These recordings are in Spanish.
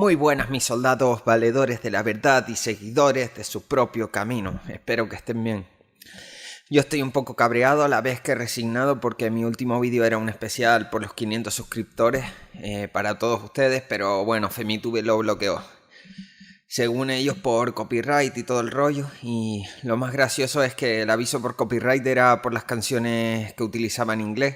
Muy buenas mis soldados, valedores de la verdad y seguidores de su propio camino. Espero que estén bien. Yo estoy un poco cabreado a la vez que resignado porque mi último vídeo era un especial por los 500 suscriptores para todos ustedes, pero bueno, FemiTube lo bloqueó. Según ellos por copyright y todo el rollo, y lo más gracioso es que el aviso por copyright era por las canciones que utilizaba en inglés,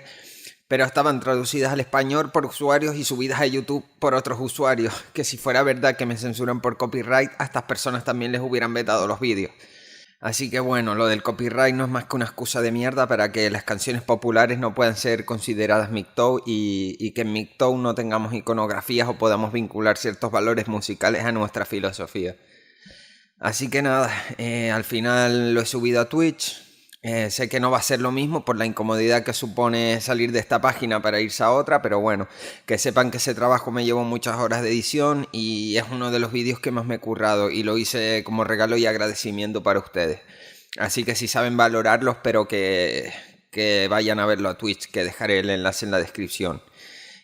pero estaban traducidas al español por usuarios y subidas a YouTube por otros usuarios, que si fuera verdad que me censuran por copyright, a estas personas también les hubieran vetado los vídeos. Así que bueno, lo del copyright no es más que una excusa de mierda para que las canciones populares no puedan ser consideradas MGTOW y que en MGTOW no tengamos iconografías o podamos vincular ciertos valores musicales a nuestra filosofía. Así que nada, al final lo he subido a Twitch. Sé que no va a ser lo mismo por la incomodidad que supone salir de esta página para irse a otra, pero bueno, que sepan que ese trabajo me llevó muchas horas de edición y es uno de los vídeos que más me he currado y lo hice como regalo y agradecimiento para ustedes. Así que si saben valorarlo, espero que vayan a verlo a Twitch, que dejaré el enlace en la descripción.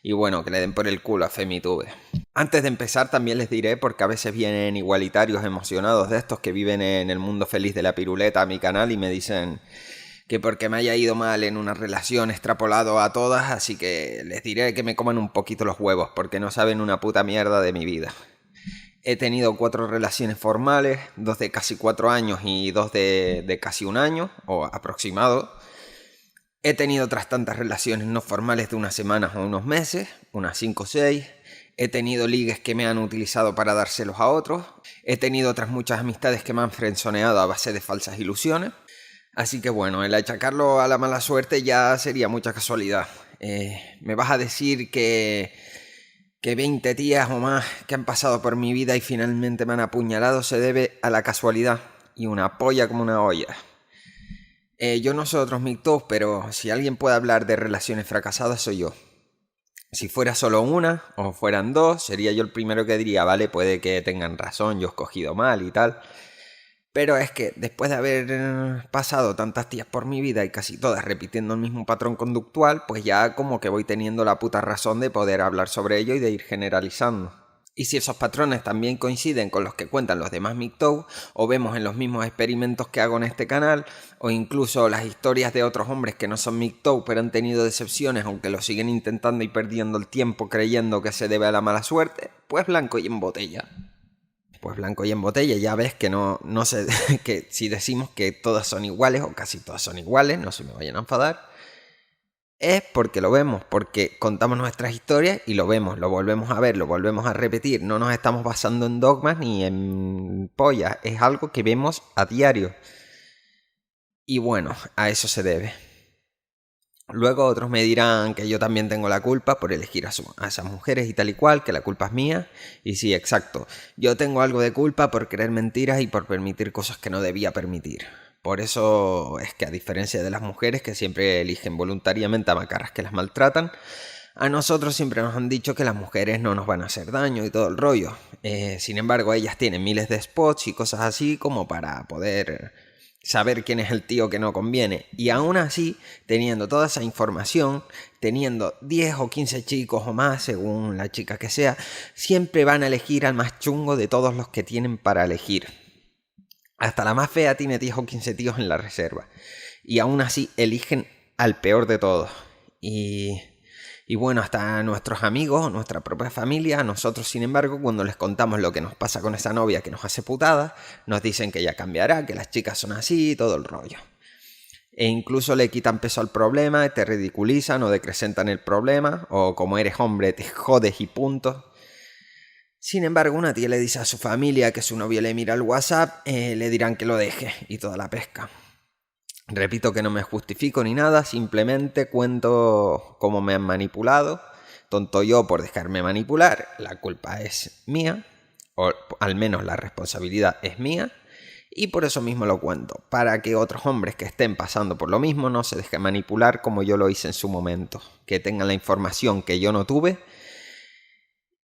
Y bueno, que le den por el culo a FemiTube. Antes de empezar también les diré, porque a veces vienen igualitarios emocionados de estos que viven en el mundo feliz de la piruleta a mi canal y me dicen que porque me haya ido mal en una relación extrapolado a todas, así que les diré que me coman un poquito los huevos, porque no saben una puta mierda de mi vida. He tenido 4 relaciones formales, 2 de casi 4 años y 2 de casi un año, o aproximado. He tenido otras tantas relaciones no formales de unas semanas o unos meses, unas 5 o 6. He tenido ligues que me han utilizado para dárselos a otros. He tenido otras muchas amistades que me han frenzoneado a base de falsas ilusiones. Así que bueno, el achacarlo a la mala suerte ya sería mucha casualidad. Me vas a decir que 20 tías o más que han pasado por mi vida y finalmente me han apuñalado se debe a la casualidad y una polla como una olla. Yo no soy otros MGTOW, pero si alguien puede hablar de relaciones fracasadas soy yo. Si fuera solo una o fueran 2, sería yo el primero que diría, vale, puede que tengan razón, yo he escogido mal y tal. Pero es que después de haber pasado tantas tías por mi vida y casi todas repitiendo el mismo patrón conductual, pues ya como que voy teniendo la puta razón de poder hablar sobre ello y de ir generalizando. Y si esos patrones también coinciden con los que cuentan los demás MGTOW, o vemos en los mismos experimentos que hago en este canal, o incluso las historias de otros hombres que no son MGTOW pero han tenido decepciones aunque lo siguen intentando y perdiendo el tiempo creyendo que se debe a la mala suerte, pues blanco y en botella. Pues blanco y en botella, ya ves que no sé, que si decimos que todas son iguales o casi todas son iguales, no se me vayan a enfadar, es porque lo vemos, porque contamos nuestras historias y lo vemos, lo volvemos a ver, lo volvemos a repetir. No nos estamos basando en dogmas ni en pollas, es algo que vemos a diario. Y bueno, a eso se debe. Luego otros me dirán que yo también tengo la culpa por elegir a esas mujeres y tal y cual, que la culpa es mía. Y sí, exacto, yo tengo algo de culpa por creer mentiras y por permitir cosas que no debía permitir. Por eso es que a diferencia de las mujeres que siempre eligen voluntariamente a macarras que las maltratan, a nosotros siempre nos han dicho que las mujeres no nos van a hacer daño y todo el rollo. Sin embargo, ellas tienen miles de spots y cosas así como para poder saber quién es el tío que no conviene. Y aún así, teniendo toda esa información, teniendo 10 o 15 chicos o más, según la chica que sea, siempre van a elegir al más chungo de todos los que tienen para elegir. Hasta la más fea tiene 10 o 15 tíos en la reserva. Y aún así eligen al peor de todos. Y bueno, hasta nuestros amigos, nuestra propia familia, nosotros sin embargo, cuando les contamos lo que nos pasa con esa novia que nos hace putada, nos dicen que ya cambiará, que las chicas son así y todo el rollo. E incluso le quitan peso al problema, te ridiculizan o decrecentan el problema, o como eres hombre te jodes y punto. Sin embargo, una tía le dice a su familia que su novio le mira el WhatsApp, le dirán que lo deje y toda la pesca. Repito que no me justifico ni nada, simplemente cuento cómo me han manipulado. Tonto yo por dejarme manipular, la culpa es mía, o al menos la responsabilidad es mía, y por eso mismo lo cuento, para que otros hombres que estén pasando por lo mismo no se dejen manipular como yo lo hice en su momento, que tengan la información que yo no tuve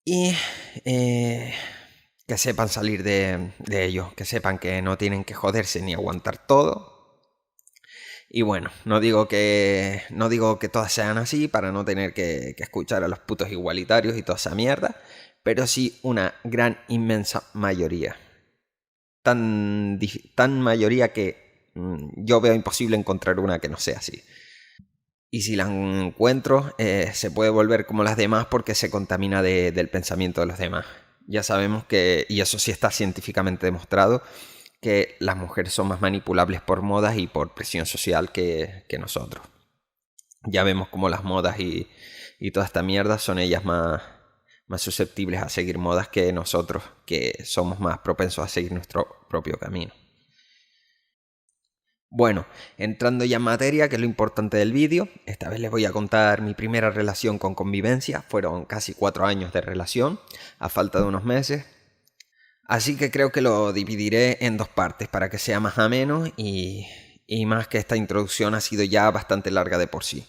y que sepan salir de ello, que sepan que no tienen que joderse ni aguantar todo. Y bueno, no digo que todas sean así para no tener que escuchar a los putos igualitarios y toda esa mierda, pero sí una gran, inmensa mayoría. Tan mayoría que yo veo imposible encontrar una que no sea así. Y si la encuentro, se puede volver como las demás porque se contamina del pensamiento de los demás. Ya sabemos que, y eso sí está científicamente demostrado, que las mujeres son más manipulables por modas y por presión social que nosotros. Ya vemos como las modas y toda esta mierda son ellas más susceptibles a seguir modas que nosotros, que somos más propensos a seguir nuestro propio camino. Bueno, entrando ya en materia, que es lo importante del vídeo, esta vez les voy a contar mi primera relación con convivencia. Fueron casi 4 años de relación, a falta de unos meses. Así que creo que lo dividiré en 2 partes para que sea más ameno y más que esta introducción ha sido ya bastante larga de por sí.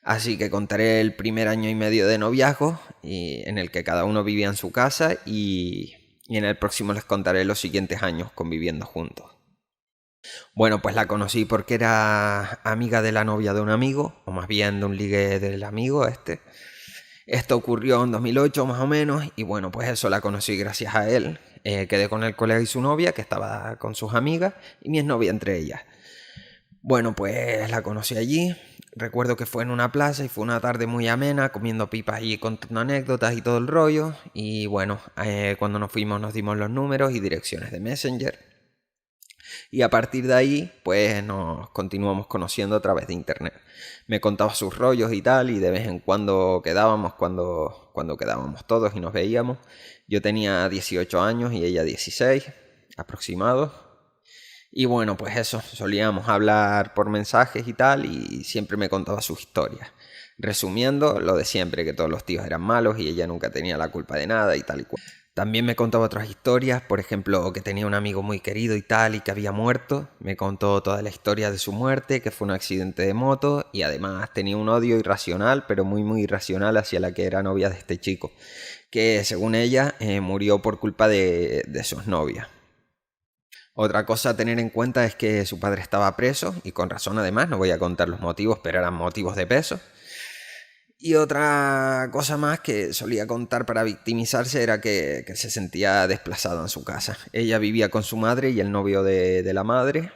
Así que contaré el primer año y medio de noviazgo, en el que cada uno vivía en su casa, y en el próximo les contaré los siguientes años conviviendo juntos. Bueno, pues la conocí porque era amiga de la novia de un amigo, o más bien de un ligue del amigo este. Esto ocurrió en 2008 más o menos, y bueno, pues eso, la conocí gracias a él. Quedé con el colega y su novia, que estaba con sus amigas, y mi exnovia entre ellas. Bueno, pues la conocí allí. Recuerdo que fue en una plaza y fue una tarde muy amena, comiendo pipas y contando anécdotas y todo el rollo. Y bueno, cuando nos fuimos nos dimos los números y direcciones de Messenger. Y a partir de ahí, pues nos continuamos conociendo a través de internet. Me contaba sus rollos y tal, y de vez en cuando quedábamos, cuando quedábamos todos y nos veíamos. Yo tenía 18 años y ella 16, aproximados. Y bueno, pues eso, solíamos hablar por mensajes y tal, y siempre me contaba sus historias. Resumiendo, lo de siempre, que todos los tíos eran malos y ella nunca tenía la culpa de nada y tal y cual. También me contaba otras historias, por ejemplo, que tenía un amigo muy querido y tal, y que había muerto. Me contó toda la historia de su muerte, que fue un accidente de moto, y además tenía un odio irracional, pero muy irracional hacia la que era novia de este chico, que según ella murió por culpa de sus novias. Otra cosa a tener en cuenta es que su padre estaba preso, y con razón además, no voy a contar los motivos, pero eran motivos de peso. Y otra cosa más que solía contar para victimizarse era que se sentía desplazado en su casa. Ella vivía con su madre y el novio de la madre,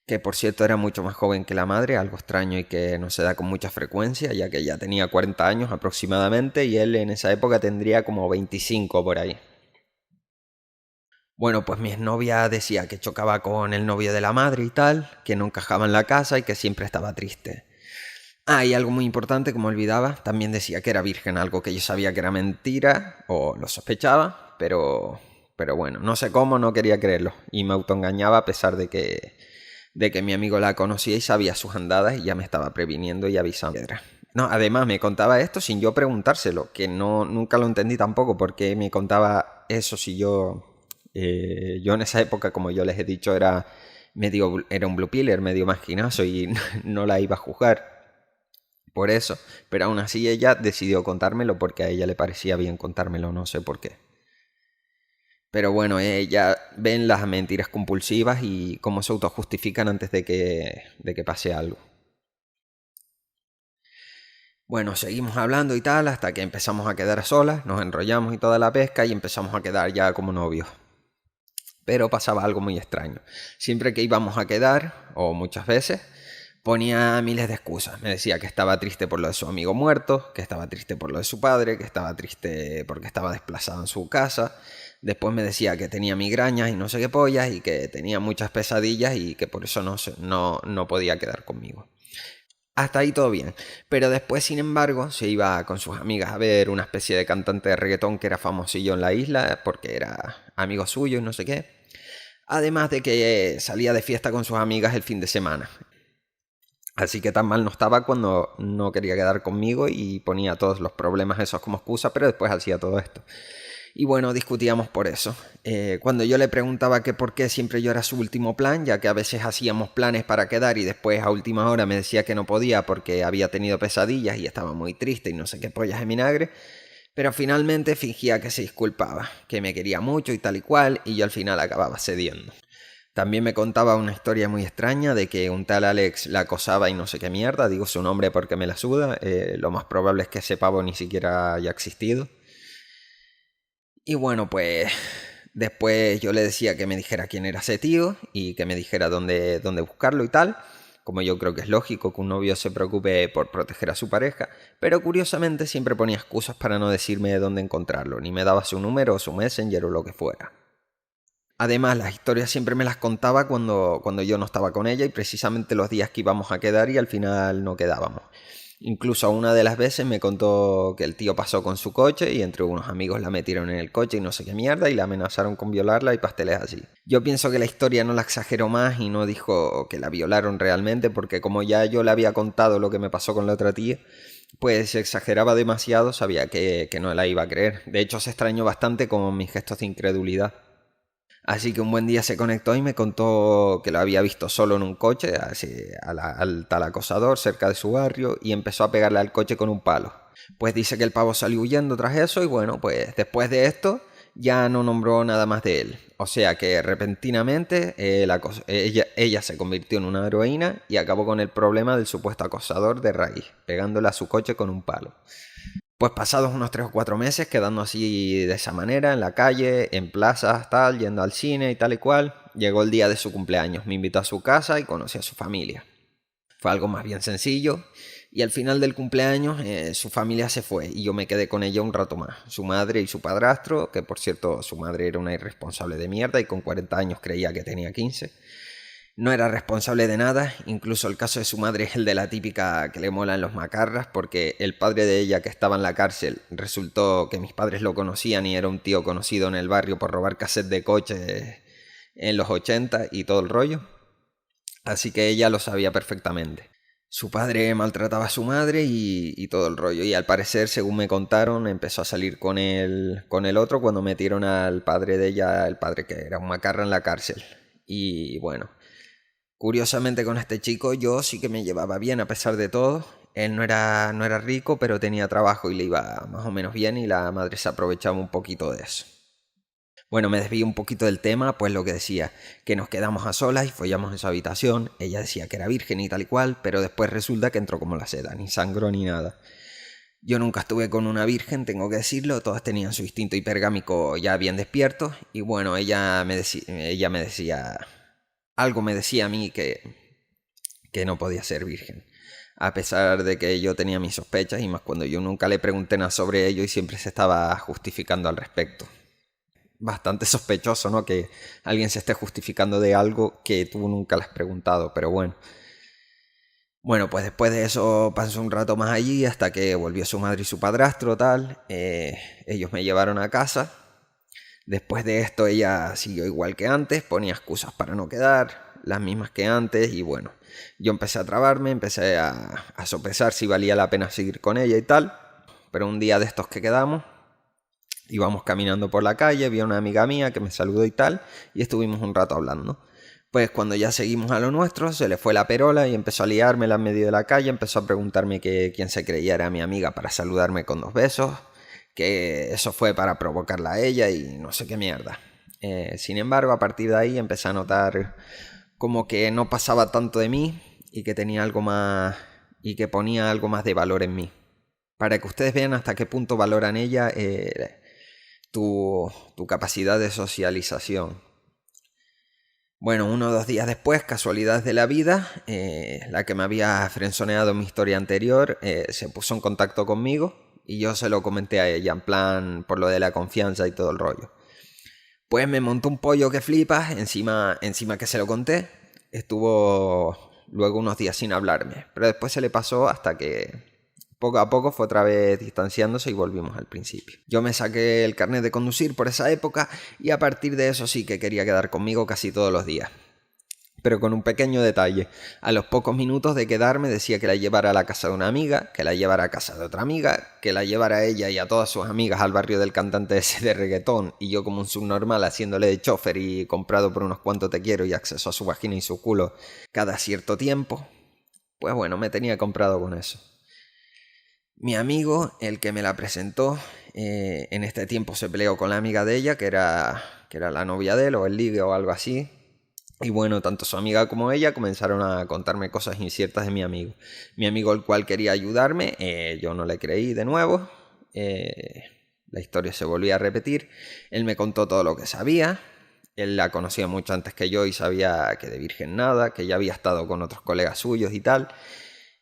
que por cierto era mucho más joven que la madre, algo extraño y que no se da con mucha frecuencia, ya que ella tenía 40 años aproximadamente y él en esa época tendría como 25 por ahí. Bueno, pues mi exnovia decía que chocaba con el novio de la madre y tal, que no encajaba en la casa y que siempre estaba triste. Ah, y algo muy importante, como olvidaba, también decía que era virgen, algo que yo sabía que era mentira, o lo sospechaba, pero bueno, no sé cómo, no quería creerlo, y me autoengañaba a pesar de que mi amigo la conocía y sabía sus andadas y ya me estaba previniendo y avisando. No, además me contaba esto sin yo preguntárselo, que nunca lo entendí tampoco, porque me contaba eso si yo en esa época, como yo les he dicho, era un blue piller, medio masquinazo y no la iba a juzgar por eso, pero aún así ella decidió contármelo porque a ella le parecía bien contármelo, no sé por qué. Pero bueno, ella ven las mentiras compulsivas y cómo se autojustifican antes de que pase algo. Bueno, seguimos hablando y tal hasta que empezamos a quedar a solas, nos enrollamos y toda la pesca y empezamos a quedar ya como novios. Pero pasaba algo muy extraño. Siempre que íbamos a quedar, o muchas veces, ponía miles de excusas. Me decía que estaba triste por lo de su amigo muerto, que estaba triste por lo de su padre, que estaba triste porque estaba desplazado en su casa. Después me decía que tenía migrañas y no sé qué pollas, y que tenía muchas pesadillas y que por eso no podía quedar conmigo. Hasta ahí todo bien. Pero después, sin embargo, se iba con sus amigas a ver una especie de cantante de reggaetón que era famosillo en la isla porque era amigo suyo y no sé qué. Además de que salía de fiesta con sus amigas el fin de semana. Así que tan mal no estaba cuando no quería quedar conmigo y ponía todos los problemas esos como excusa, pero después hacía todo esto. Y bueno, discutíamos por eso. Cuando yo le preguntaba que por qué siempre yo era su último plan, ya que a veces hacíamos planes para quedar y después a última hora me decía que no podía porque había tenido pesadillas y estaba muy triste y no sé qué pollas de vinagre, pero finalmente fingía que se disculpaba, que me quería mucho y tal y cual, y yo al final acababa cediendo. También me contaba una historia muy extraña de que un tal Alex la acosaba y no sé qué mierda, digo su nombre porque me la suda, lo más probable es que ese pavo ni siquiera haya existido. Y bueno, pues después yo le decía que me dijera quién era ese tío y que me dijera dónde buscarlo y tal. Como yo creo que es lógico que un novio se preocupe por proteger a su pareja, pero curiosamente siempre ponía excusas para no decirme dónde encontrarlo, ni me daba su número o su messenger o lo que fuera. Además, las historias siempre me las contaba cuando yo no estaba con ella y precisamente los días que íbamos a quedar y al final no quedábamos. Incluso una de las veces me contó que el tío pasó con su coche y entre unos amigos la metieron en el coche y no sé qué mierda y la amenazaron con violarla y pasteles así. Yo pienso que la historia no la exageró más y no dijo que la violaron realmente porque como ya yo le había contado lo que me pasó con la otra tía, pues si exageraba demasiado, sabía que no la iba a creer. De hecho, se extrañó bastante con mis gestos de incredulidad. Así que un buen día se conectó y me contó que lo había visto solo en un coche, así, al tal acosador cerca de su barrio, y empezó a pegarle al coche con un palo. Pues dice que el pavo salió huyendo tras eso y bueno, pues después de esto ya no nombró nada más de él. O sea que repentinamente ella se convirtió en una heroína y acabó con el problema del supuesto acosador de raíz, pegándole a su coche con un palo. Pues pasados unos 3 o 4 meses, quedando así de esa manera, en la calle, en plazas, tal, yendo al cine y tal y cual, llegó el día de su cumpleaños. Me invitó a su casa y conocí a su familia. Fue algo más bien sencillo. Y al final del cumpleaños su familia se fue y yo me quedé con ella un rato más. Su madre y su padrastro, que por cierto su madre era una irresponsable de mierda y con 40 años creía que tenía 15. No era responsable de nada, incluso el caso de su madre es el de la típica que le molan los macarras, porque el padre de ella que estaba en la cárcel resultó que mis padres lo conocían y era un tío conocido en el barrio por robar cassettes de coches en los 80 y todo el rollo, así que ella lo sabía perfectamente. Su padre maltrataba a su madre y todo el rollo, y al parecer, según me contaron, empezó a salir con el otro cuando metieron al padre de ella, el padre que era un macarra en la cárcel. Y bueno, curiosamente con este chico yo sí que me llevaba bien a pesar de todo. Él no era rico, pero tenía trabajo y le iba más o menos bien y la madre se aprovechaba un poquito de eso. Bueno, me desvío un poquito del tema, pues lo que decía, que nos quedamos a solas y follamos en su habitación. Ella decía que era virgen y tal y cual, pero después resulta que entró como la seda, ni sangró ni nada. Yo nunca estuve con una virgen, tengo que decirlo, todas tenían su instinto hipergámico ya bien despierto y bueno, ella me decía algo me decía a mí que no podía ser virgen. A pesar de que yo tenía mis sospechas y más cuando yo nunca le pregunté nada sobre ello y siempre se estaba justificando al respecto. Bastante sospechoso, ¿no? Que alguien se esté justificando de algo que tú nunca le has preguntado, pero bueno. Bueno, pues después de eso pasó un rato más allí hasta que volvió su madre y su padrastro, tal. Ellos me llevaron a casa. Después de esto ella siguió igual que antes, ponía excusas para no quedar, las mismas que antes y bueno, yo empecé a trabarme, empecé a sopesar si valía la pena seguir con ella y tal, pero un día de estos que quedamos, íbamos caminando por la calle, vi a una amiga mía que me saludó y tal, y estuvimos un rato hablando. Pues cuando ya seguimos a lo nuestro, se le fue la perola y empezó a liármela en medio de la calle, empezó a preguntarme que quién se creía era mi amiga para saludarme con 2 besos, que eso fue para provocarla a ella y no sé qué mierda. Sin embargo, a partir de ahí empecé a notar como que no pasaba tanto de mí y que tenía algo más y que ponía algo más de valor en mí. Para que ustedes vean hasta qué punto valoran ella tu capacidad de socialización. Bueno, 1 o 2 días después, casualidades de la vida, la que me había frenzoneado en mi historia anterior se puso en contacto conmigo y yo se lo comenté a ella, en plan por lo de la confianza y todo el rollo. Pues me montó un pollo que flipas, encima que se lo conté, estuvo luego unos días sin hablarme, pero después se le pasó hasta que poco a poco fue otra vez distanciándose y volvimos al principio. Yo me saqué el carnet de conducir por esa época y a partir de eso sí que quería quedar conmigo casi todos los días. Pero con un pequeño detalle. A los pocos minutos de quedarme decía que la llevara a la casa de una amiga, que la llevara a casa de otra amiga, que la llevara a ella y a todas sus amigas al barrio del cantante ese de reggaetón y yo como un subnormal haciéndole de chofer y comprado por unos cuantos te quiero y acceso a su vagina y su culo cada cierto tiempo. Pues bueno, me tenía comprado con eso. Mi amigo, el que me la presentó, en este tiempo se peleó con la amiga de ella, que era la novia de él o el ligue o algo así. Y bueno, tanto su amiga como ella comenzaron a contarme cosas inciertas de mi amigo. Mi amigo, el cual quería ayudarme, yo no le creí de nuevo. la historia se volvía a repetir. Él me contó todo lo que sabía. Él la conocía mucho antes que yo y sabía que de virgen nada, que ya había estado con otros colegas suyos y tal.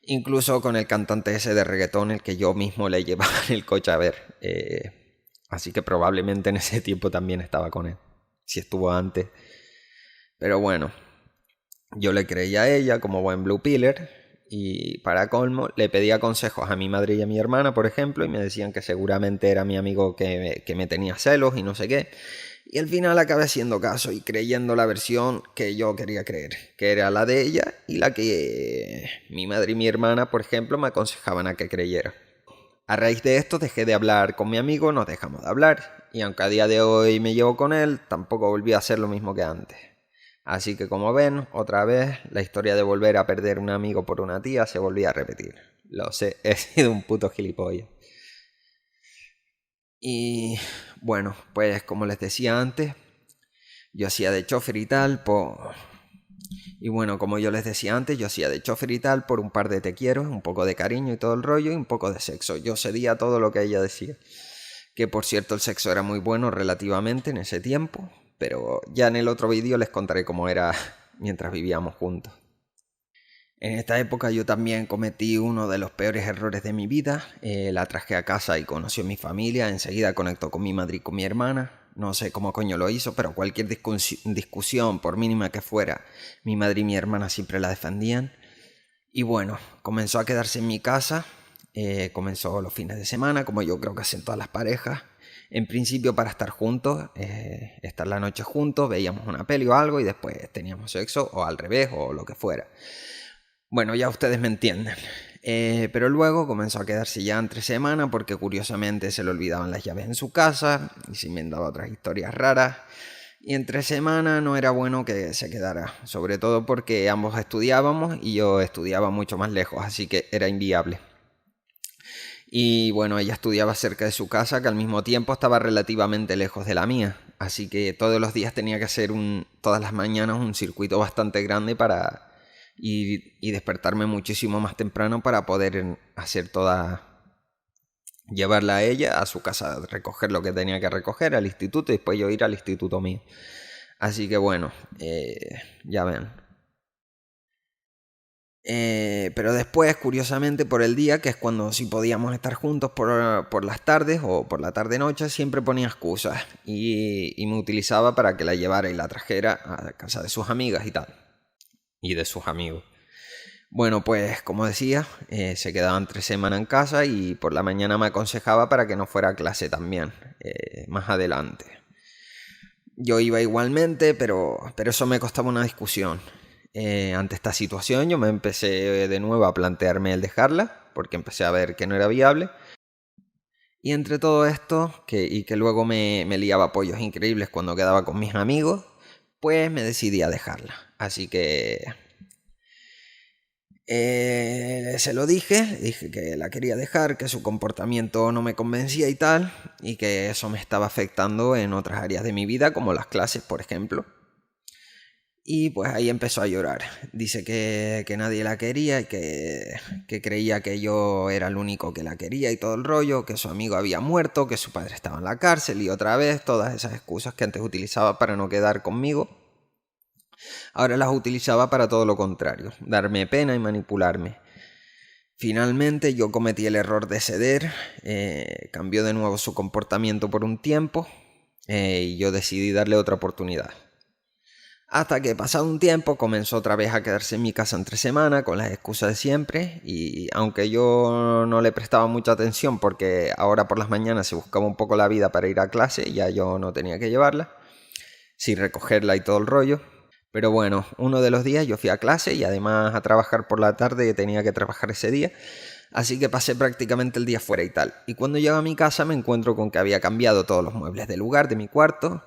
Incluso con el cantante ese de reggaetón, el que yo mismo le llevaba en el coche a ver. Así que probablemente en ese tiempo también estaba con él, si estuvo antes. Pero bueno, yo le creía a ella como buen blue pillar y para colmo le pedía consejos a mi madre y a mi hermana, por ejemplo, y me decían que seguramente era mi amigo que me tenía celos y no sé qué. Y al final acabé haciendo caso y creyendo la versión que yo quería creer, que era la de ella y la que mi madre y mi hermana, por ejemplo, me aconsejaban a que creyera. A raíz de esto dejé de hablar con mi amigo, nos dejamos de hablar, y aunque a día de hoy me llevo con él, tampoco volví a hacer lo mismo que antes. Así que como ven, otra vez la historia de volver a perder un amigo por una tía se volvía a repetir. Lo sé, he sido un puto gilipollas. Y bueno, pues como les decía antes, yo hacía de chofer y tal Y bueno, como yo les decía antes, yo hacía de chofer y tal por un par de te quiero, un poco de cariño y todo el rollo y un poco de sexo. Yo cedía todo lo que ella decía. Que por cierto el sexo era muy bueno relativamente en ese tiempo, pero ya en el otro vídeo les contaré cómo era mientras vivíamos juntos. En esta época yo también cometí uno de los peores errores de mi vida. La traje a casa y conoció a mi familia. Enseguida conectó con mi madre y con mi hermana. No sé cómo coño lo hizo, pero cualquier discusión, por mínima que fuera, mi madre y mi hermana siempre la defendían. Y bueno, comenzó a quedarse en mi casa. Comenzó los fines de semana, como yo creo que hacen todas las parejas. En principio para estar juntos, estar la noche juntos, veíamos una peli o algo y después teníamos sexo o al revés o lo que fuera. Bueno, ya ustedes me entienden. Pero luego comenzó a quedarse ya entre semana porque curiosamente se le olvidaban las llaves en su casa y se inventaba otras historias raras. Y entre semana no era bueno que se quedara, sobre todo porque ambos estudiábamos y yo estudiaba mucho más lejos, así que era inviable. Y bueno, ella estudiaba cerca de su casa, que al mismo tiempo estaba relativamente lejos de la mía. Así que todos los días tenía que hacer todas las mañanas un circuito bastante grande y despertarme muchísimo más temprano para poder hacer llevarla a ella a su casa, recoger lo que tenía que recoger al instituto y después yo ir al instituto mío. Así que bueno, ya ven. Pero después, curiosamente, por el día, que es cuando sí podíamos estar juntos por las tardes o por la tarde-noche, siempre ponía excusas y me utilizaba para que la llevara y la trajera a casa de sus amigas y tal, y de sus amigos. Bueno, pues como decía, se quedaba entre semana en casa y por la mañana me aconsejaba para que no fuera a clase también, más adelante. Yo iba igualmente, pero eso me costaba una discusión. Ante esta situación yo me empecé de nuevo a plantearme el dejarla, porque empecé a ver que no era viable. Y entre todo esto, que luego me liaba pollos increíbles cuando quedaba con mis amigos, pues me decidí a dejarla. Así que se lo dije que la quería dejar, que su comportamiento no me convencía y tal, y que eso me estaba afectando en otras áreas de mi vida, como las clases, por ejemplo. Y pues ahí empezó a llorar. Dice que nadie la quería y que creía que yo era el único que la quería y todo el rollo, que su amigo había muerto, que su padre estaba en la cárcel y otra vez todas esas excusas que antes utilizaba para no quedar conmigo. Ahora las utilizaba para todo lo contrario, darme pena y manipularme. Finalmente yo cometí el error de ceder, cambió de nuevo su comportamiento por un tiempo y yo decidí darle otra oportunidad. Hasta que pasado un tiempo comenzó otra vez a quedarse en mi casa entre semana con las excusas de siempre y aunque yo no le prestaba mucha atención porque ahora por las mañanas se buscaba un poco la vida para ir a clase y ya yo no tenía que llevarla, sin recogerla y todo el rollo. Pero bueno, uno de los días yo fui a clase y además a trabajar por la tarde que tenía que trabajar ese día. Así que pasé prácticamente el día fuera y tal. Y cuando llego a mi casa me encuentro con que había cambiado todos los muebles del lugar de mi cuarto,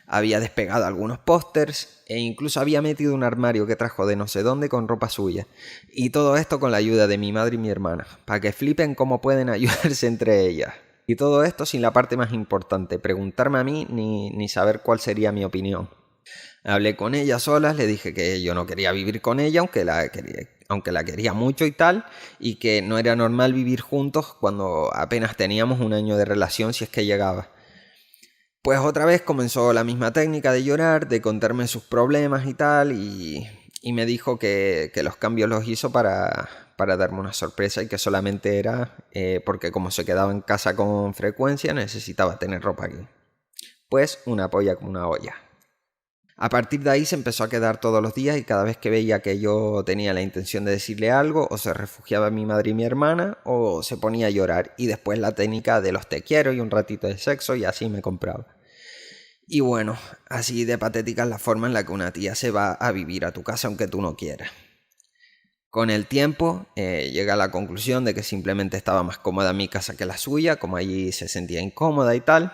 había despegado algunos pósters e incluso había metido un armario que trajo de no sé dónde con ropa suya. Y todo esto con la ayuda de mi madre y mi hermana, para que flipen cómo pueden ayudarse entre ellas. Y todo esto sin la parte más importante, preguntarme a mí ni saber cuál sería mi opinión. Hablé con ella solas, le dije que yo no quería vivir con ella, aunque la quería mucho y tal, y que no era normal vivir juntos cuando apenas teníamos un año de relación si es que llegaba. Pues otra vez comenzó la misma técnica de llorar, de contarme sus problemas y tal, y me dijo que los cambios los hizo para darme una sorpresa y que solamente era porque como se quedaba en casa con frecuencia necesitaba tener ropa aquí. Pues una polla como una olla. A partir de ahí se empezó a quedar todos los días y cada vez que veía que yo tenía la intención de decirle algo, o se refugiaba mi madre y mi hermana, o se ponía a llorar. Y después la técnica de los te quiero y un ratito de sexo y así me compraba. Y bueno, así de patética es la forma en la que una tía se va a vivir a tu casa aunque tú no quieras. Con el tiempo llega a la conclusión de que simplemente estaba más cómoda en mi casa que la suya, como allí se sentía incómoda y tal.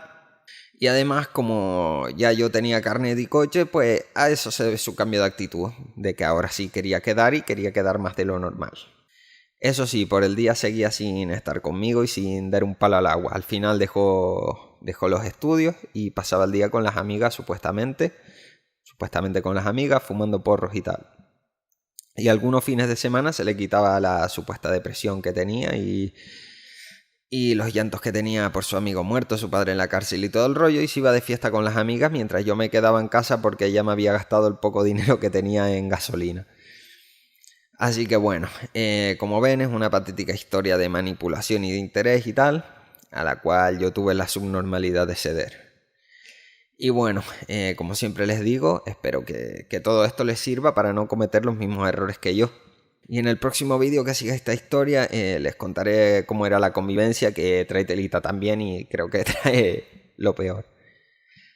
Y además, como ya yo tenía carnet y coche, pues a eso se debe su cambio de actitud, de que ahora sí quería quedar y quería quedar más de lo normal. Eso sí, por el día seguía sin estar conmigo y sin dar un palo al agua. Al final dejó los estudios y pasaba el día con las amigas, supuestamente con las amigas, fumando porros y tal. Y algunos fines de semana se le quitaba la supuesta depresión que tenía y los llantos que tenía por su amigo muerto, su padre en la cárcel y todo el rollo, y se iba de fiesta con las amigas mientras yo me quedaba en casa porque ella me había gastado el poco dinero que tenía en gasolina. Así que bueno, como ven, es una patética historia de manipulación y de interés y tal, a la cual yo tuve la subnormalidad de ceder. Y bueno, como siempre les digo, espero que todo esto les sirva para no cometer los mismos errores que yo. Y en el próximo vídeo que siga esta historia les contaré cómo era la convivencia, que trae telita también y creo que trae lo peor.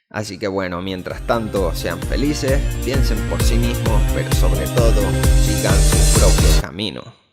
Así que bueno, mientras tanto sean felices, piensen por sí mismos, pero sobre todo sigan su propio camino.